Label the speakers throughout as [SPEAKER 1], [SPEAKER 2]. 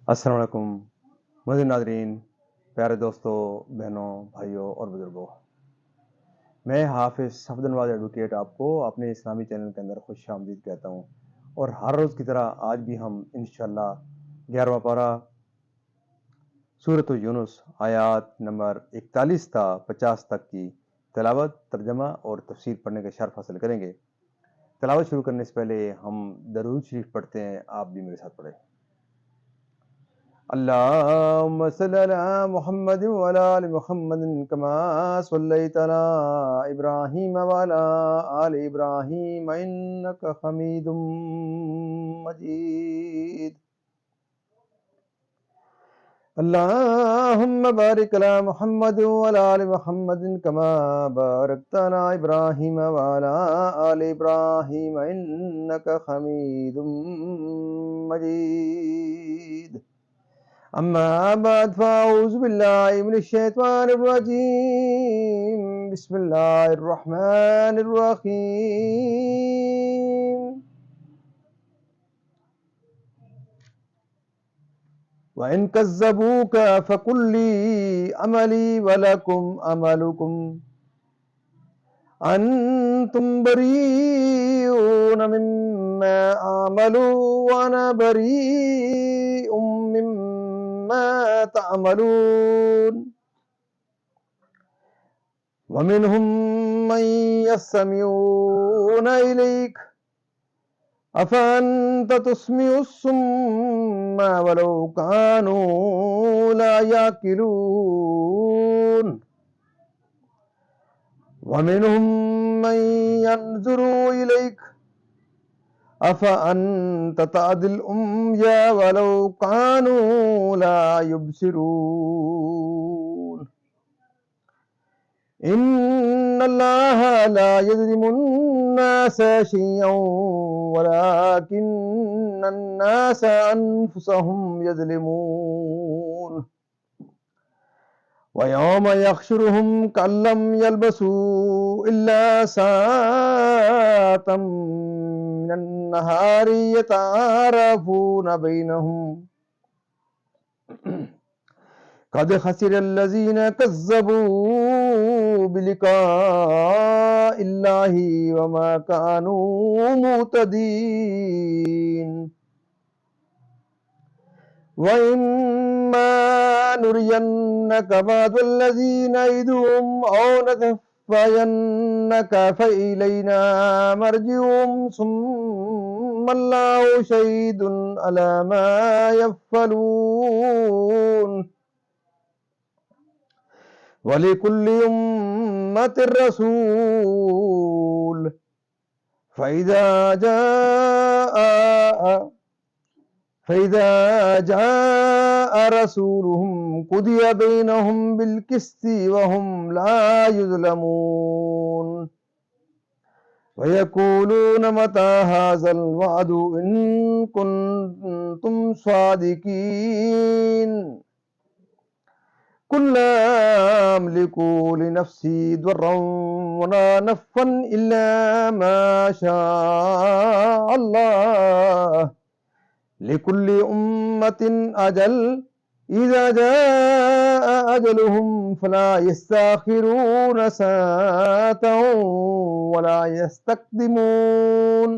[SPEAKER 1] السلام علیکم مزید ناظرین، پیارے دوستوں، بہنوں، بھائیوں اور بزرگوں، میں حافظ صفد نواز ایڈوکیٹ آپ کو اپنے اسلامی چینل کے اندر خوش آمدید کہتا ہوں، اور ہر روز کی طرح آج بھی ہم انشاءاللہ 11واں پارہ سورۃ یونس آیات نمبر 41 تا 50 تک کی تلاوت، ترجمہ اور تفسیر پڑھنے کا شرف حاصل کریں گے۔ تلاوت شروع کرنے سے پہلے ہم درود شریف پڑھتے ہیں، آپ بھی میرے ساتھ پڑھیں۔ اللهم صل على محمد وعلى آل محمد كما صليت على إبراهيم وعلى آل إبراهيم إنك حميد مجيد. اللهم بارك على محمد وعلى آل محمد كما باركت على إبراهيم وعلى آل إبراهيم إنك حميد مجيد. أما بعد فأعوذ بالله من الشيطان الرجيم. بسم الله الرحمن الرحيم. وإن كذبوك فقل لي عملي ولكم عملكم أنتم بريئون مما أعمل وأنا بريء مما تعملون. ومنهم من يستمعون إليك أفأنت تسمع الصم ولو كانوا لا يعقلون. ومنهم من ينظر إليك أفأنت تهدي العمي ولو كانوا لا يبصرون. إن الله لا يظلم الناس شيئا ولكن الناس أنفسهم يظلمون. ويوم يحشرهم كأن لم يلبثوا إلا ساعة من النهار يتعارفون بينهم قد خسر الذين كذبوا بلقاء الله وما كانوا مهتدين. وإما نرينك بعض الذين نعدهم أو نتوفينك فإلينا مرجعهم ثم الله شهيد على ما يفعلون. ولكل أمة رسول فإذا جاء رسولهم قضي بينهم بالقسط وهم لا يظلمون. ويقولون متى هذا الوعد إن كنتم صادقين. قل لا أملك لنفسي ضرا ولا نفعا إلا ما شاء الله. لكل أمة أجل إذا جاء أجلهم فلا يستأخرون ساعة ولا يستقدمون.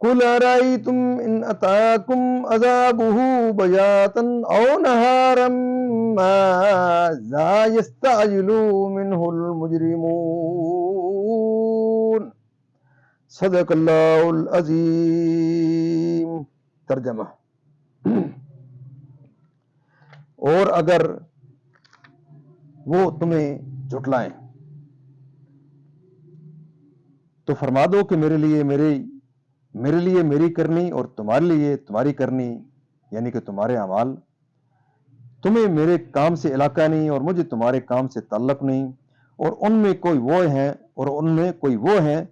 [SPEAKER 1] قل أرأيتم إن أتاكم عذابه بياتا أو نهارا ماذا يستعجل منه المجرمون. صدق اللہ العظیم. ترجمہ: اور اگر وہ تمہیں جھٹلائیں تو فرما دو کہ میرے لیے میری کرنی اور تمہارے لیے تمہاری کرنی، یعنی کہ تمہارے اعمال. تمہیں میرے کام سے علاقہ نہیں اور مجھے تمہارے کام سے تعلق نہیں. اور ان میں کوئی وہ ہیں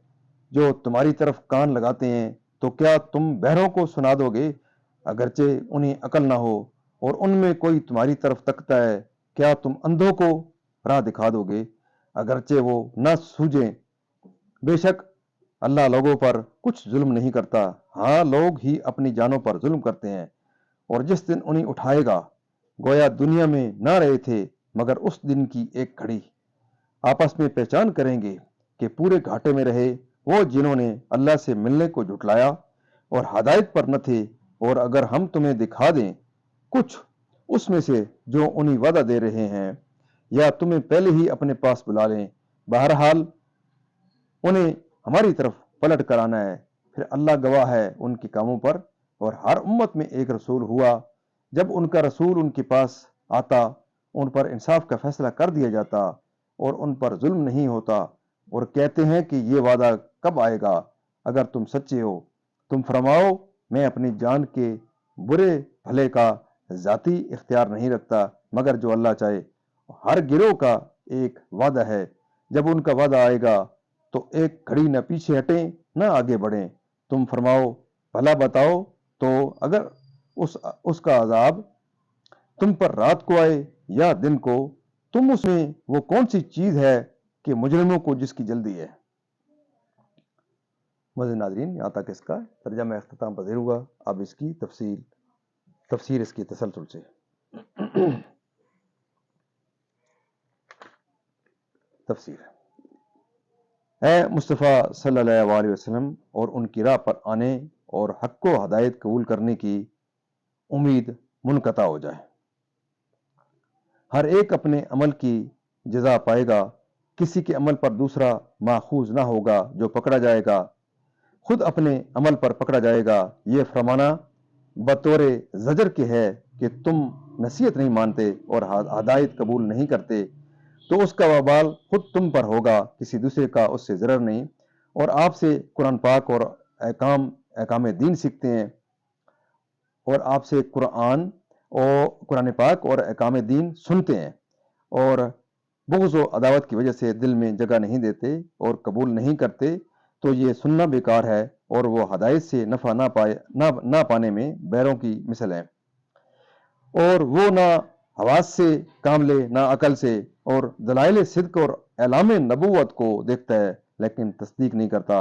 [SPEAKER 1] جو تمہاری طرف کان لگاتے ہیں، تو کیا تم بہروں کو سنا دو گے اگرچہ انہیں عقل نہ ہو؟ اور ان میں کوئی تمہاری طرف تکتا ہے، کیا تم اندھوں کو راہ دکھا دو گے اگرچہ وہ نہ سوجیں؟ بے شک اللہ لوگوں پر کچھ ظلم نہیں کرتا، ہاں لوگ ہی اپنی جانوں پر ظلم کرتے ہیں. اور جس دن انہیں اٹھائے گا گویا دنیا میں نہ رہے تھے مگر اس دن کی ایک گھڑی۔ آپس میں پہچان کریں گے کہ پورے گھاٹے میں رہے وہ جنہوں نے اللہ سے ملنے کو جھٹلایا اور ہدایت پر نہ تھے، اور اگر ہم تمہیں دکھا دیں کچھ اس میں سے جو انہیں وعدہ دے رہے ہیں یا تمہیں پہلے ہی اپنے پاس بلا لیں، بہرحال انہیں ہماری طرف پلٹ کر آنا ہے، پھر اللہ گواہ ہے ان کے کاموں پر۔ اور ہر امت میں ایک رسول ہوا، جب ان کا رسول ان کے پاس آتا ان پر انصاف کا فیصلہ کر دیا جاتا اور ان پر ظلم نہیں ہوتا، اور کہتے ہیں کہ یہ وعدہ کب آئے گا اگر تم سچے ہو؟ تم فرماؤ میں اپنی جان کے برے بھلے کا ذاتی اختیار نہیں رکھتا مگر جو اللہ چاہے۔ ہر گروہ کا ایک وعدہ ہے، جب ان کا وعدہ آئے گا تو ایک گھڑی نہ پیچھے ہٹیں نہ آگے بڑھیں۔ تم فرماؤ بھلا بتاؤ تو اگر اس کا عذاب تم پر رات کو آئے یا دن کو، تم اس میں وہ کون سی چیز ہے کہ مجرموں کو جس کی جلدی ہے؟ مزید ناظرین، یہاں تک اس کا ترجمہ اختتام پذیر ہوا۔ اب اس کی تفسیر اس کی تسلسل سے۔ تفسیر: اے مصطفیٰ صلی اللہ علیہ وسلم اور ان کی راہ پر آنے اور حق و ہدایت قبول کرنے کی امید منقطع ہو جائے۔ ہر ایک اپنے عمل کی جزا پائے گا، کسی کے عمل پر دوسرا ماخوذ نہ ہوگا جو پکڑا جائے گا، خود اپنے عمل پر پکڑا جائے گا۔ یہ فرمانا بطور زجر کے ہے کہ تم نصیحت نہیں مانتے اور ہدایت قبول نہیں کرتے تو اس کا وبال خود تم پر ہوگا، کسی دوسرے کا اس سے ضرر نہیں۔ اور آپ سے قرآن پاک اور احکام دین سیکھتے ہیں، اور آپ سے قرآن پاک اور احکام دین سنتے ہیں، اور بغض و عداوت کی وجہ سے دل میں جگہ نہیں دیتے اور قبول نہیں کرتے تو یہ سننا بیکار ہے، اور وہ ہدایت سے نفع نہ پانے میں بیروں کی مثل ہے۔ اور وہ نہ حواس سے کام لے نہ عقل سے، اور دلائل صدق اور اعلام نبوت کو دیکھتا ہے لیکن تصدیق نہیں کرتا،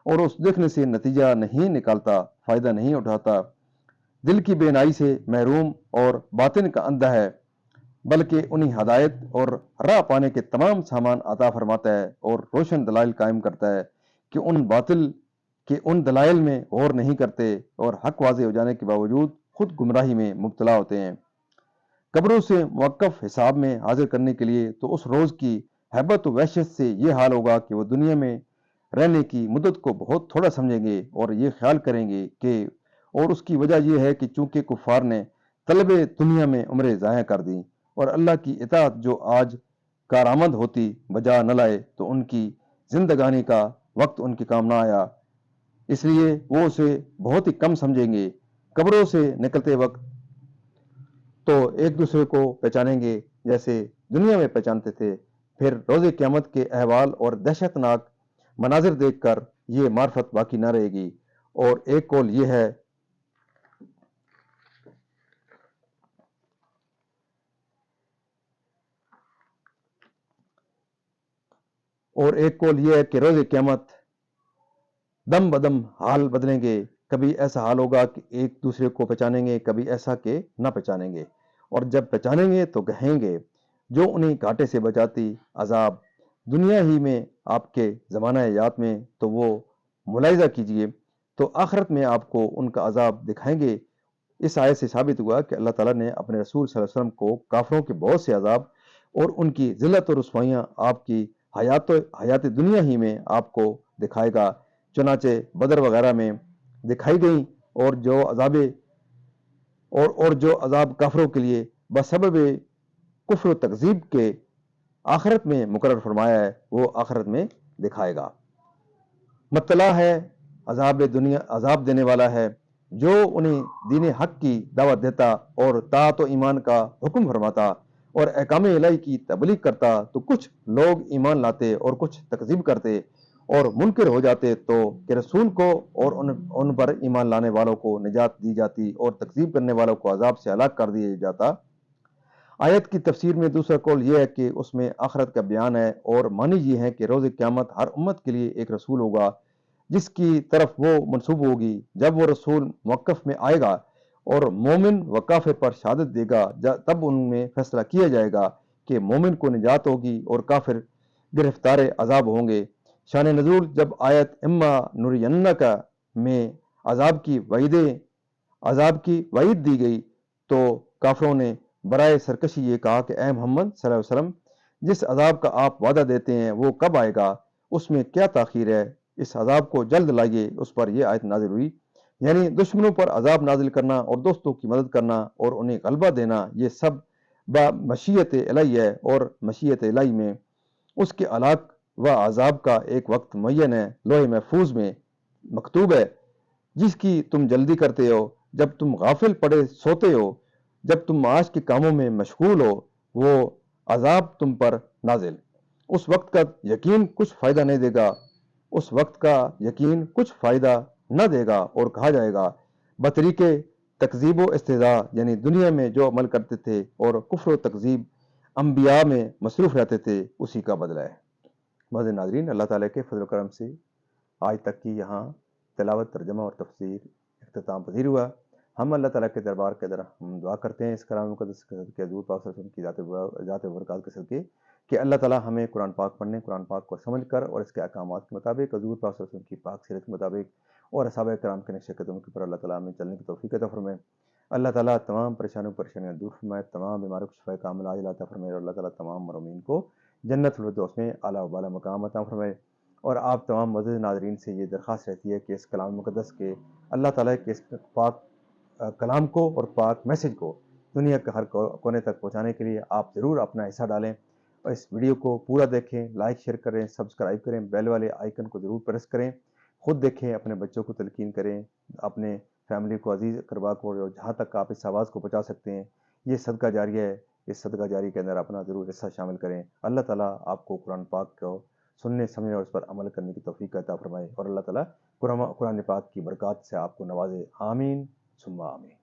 [SPEAKER 1] اور اس دیکھنے سے نتیجہ نہیں نکالتا، فائدہ نہیں اٹھاتا۔ دل کی بینائی سے محروم اور باطن کا اندھا ہے، بلکہ انہیں ہدایت اور راہ پانے کے تمام سامان عطا فرماتا ہے اور روشن دلائل قائم کرتا ہے کہ ان باطل کے ان دلائل میں غور نہیں کرتے اور حق واضح ہو جانے کے باوجود خود گمراہی میں مبتلا ہوتے ہیں۔ قبروں سے موقف حساب میں حاضر کرنے کے لیے تو اس روز کی ہیبت و وحشت سے یہ حال ہوگا کہ وہ دنیا میں رہنے کی مدت کو بہت تھوڑا سمجھیں گے اور یہ خیال کریں گے کہ، اور اس کی وجہ یہ ہے کہ چونکہ کفار نے طلب دنیا میں عمریں ضائع کر دیں اور اللہ کی اطاعت جو آج کارآمد ہوتی بجا نہ لائے تو ان کی زندگانی کا وقت ان کے کام نہ آیا، اس لیے وہ اسے بہت ہی کم سمجھیں گے۔ قبروں سے نکلتے وقت تو ایک دوسرے کو پہچانیں گے جیسے دنیا میں پہچانتے تھے، پھر روز قیامت کے احوال اور دہشت ناک مناظر دیکھ کر یہ معرفت باقی نہ رہے گی۔ اور ایک قول یہ ہے کہ روز قیامت دم بدم حال بدلیں گے، کبھی ایسا حال ہوگا کہ ایک دوسرے کو پہچانیں گے، کبھی ایسا کہ نہ پہچانیں گے، اور جب پہچانیں گے تو کہیں گے جو انہیں گھاٹے سے بچاتی عذاب دنیا ہی میں آپ کے زمانہ حیات میں تو وہ ملاحظہ کیجئے تو آخرت میں آپ کو ان کا عذاب دکھائیں گے۔ اس آیت سے ثابت ہوا کہ اللہ تعالیٰ نے اپنے رسول صلی اللہ علیہ وسلم کو کافروں کے بہت سے عذاب اور ان کی ذلت اور رسوائیاں آپ کی حیات دنیا ہی میں آپ کو دکھائے گا، چنانچہ بدر وغیرہ میں دکھائی گئیں، اور جو عذاب کافروں کے لیے بسبب کفر و تکذیب کے آخرت میں مقرر فرمایا ہے وہ آخرت میں دکھائے گا۔ مطلع ہے، عذاب دینے والا ہے جو انہیں دین حق کی دعوت دیتا اور طاعت و ایمان کا حکم فرماتا اور احکام الہی کی تبلیغ کرتا تو کچھ لوگ ایمان لاتے اور کچھ تکذیب کرتے اور منکر ہو جاتے تو کہ رسول کو اور ان پر ایمان لانے والوں کو نجات دی جاتی اور تکذیب کرنے والوں کو عذاب سے ہلاک کر دیا جاتا۔ آیت کی تفسیر میں دوسرا قول یہ ہے کہ اس میں آخرت کا بیان ہے، اور معنی یہ ہے کہ روز قیامت ہر امت کے لیے ایک رسول ہوگا جس کی طرف وہ منسوب ہوگی۔ جب وہ رسول موقف میں آئے گا اور مومن و کافر پر شہادت دے گا، تب ان میں فیصلہ کیا جائے گا کہ مومن کو نجات ہوگی اور کافر گرفتار عذاب ہوں گے۔ شان نزول: جب آیت اما نرینکا میں عذاب کی وعید دی گئی تو کافروں نے برائے سرکشی یہ کہا کہ اے محمد صلی اللہ علیہ وسلم، جس عذاب کا آپ وعدہ دیتے ہیں وہ کب آئے گا؟ اس میں کیا تاخیر ہے؟ اس عذاب کو جلد لائیے۔ اس پر یہ آیت نازل ہوئی، یعنی دشمنوں پر عذاب نازل کرنا اور دوستوں کی مدد کرنا اور انہیں غلبہ دینا، یہ سب مشیت الہی ہے، اور مشیت الہی میں اس کے ہلاک و عذاب کا ایک وقت معین ہے، لوح محفوظ میں مکتوب ہے، جس کی تم جلدی کرتے ہو۔ جب تم غافل پڑے سوتے ہو، جب تم معاش کے کاموں میں مشغول ہو، وہ عذاب تم پر نازل۔ اس وقت کا یقین کچھ فائدہ نہیں دے گا، اس وقت کا یقین کچھ فائدہ نہ دے گا، اور کہا جائے گا بطریق تکذیب و استہزاء، یعنی دنیا میں جو عمل کرتے تھے اور کفر و تکذیب انبیاء میں مصروف رہتے تھے، اسی کا بدلہ ہے۔ معزز ناظرین، اللہ تعالیٰ کے فضل و کرم سے آج تک کی یہاں تلاوت، ترجمہ اور تفسیر اختتام پذیر ہوا۔ ہم اللہ تعالیٰ کے دربار کے اندر ہم دعا کرتے ہیں اس کلام مقدس کے حضور پاک صلی اللہ علیہ وسلم کی ذات و برکات کے صدقے کہ اللہ تعالیٰ ہمیں قرآن پاک پڑھنے، قرآن پاک کو سمجھ کر اور اس کے احکامات کے مطابق، حضور پاک صلی اللہ علیہ وسلم کی پاک سیرت کے مطابق اور اصحابہ کرام کے نقش قدم کے پر اللہ تعالیٰ ہمیں چلنے کی توفیق عطا فرمائے۔ اللہ تعالیٰ تمام پریشانیاں دور فرمائے، تمام بیماریوں کو شفاء کاملہ عاجلہ عطا فرمائے، اور اللہ تعالیٰ تمام مرحومین کو جنت الفردوس میں اعلیٰ و بالا مقام عطا فرمائے۔ اور آپ تمام معزز ناظرین سے یہ درخواست رہتی ہے کہ اس کلام مقدس کے، اللہ تعالیٰ کے اس پاک کلام کو اور پاک میسج کو دنیا کے ہر کونے تک پہنچانے کے لیے آپ ضرور اپنا حصہ ڈالیں، اور اس ویڈیو کو پورا دیکھیں، لائک شیئر کریں، سبسکرائب کریں، بیل والے آئیکن کو ضرور پریس کریں، خود دیکھیں، اپنے بچوں کو تلقین کریں، اپنے فیملی کو، عزیز اقربا کو، اور جہاں تک آپ اس آواز کو پہنچا سکتے ہیں، یہ صدقہ جاریہ ہے، اس صدقہ جاری کے اندر اپنا ضرور حصہ شامل کریں۔ اللہ تعالیٰ آپ کو قرآن پاک کو سننے، سمجھنے اور اس پر عمل کرنے کی توفیق عطا فرمائے، اور اللہ تعالیٰ قرآن پاک کی برکات سے آپ کو نوازے۔ آمین ثم آمین۔